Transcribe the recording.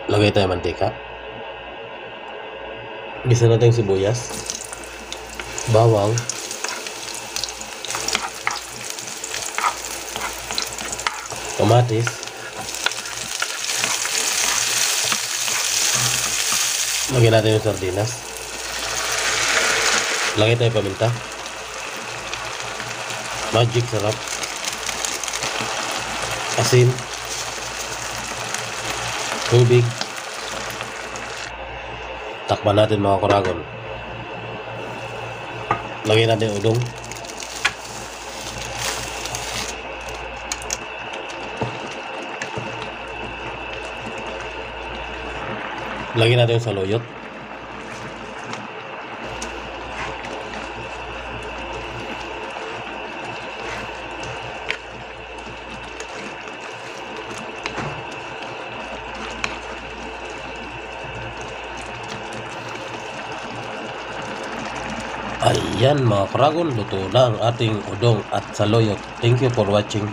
Lagay tayo mantika. Gisa natin yung sibuyas, bawang, kamatis, lagyan natin yung sardinas, lagay tayo paminta, magic sarap, asin, tubig. Takpan natin mga kuragon. Lagyan natin udong, lagyan natin yung saluyot, ayan mga kuragon, luto na ang ating udong at saluyot. Thank you for watching.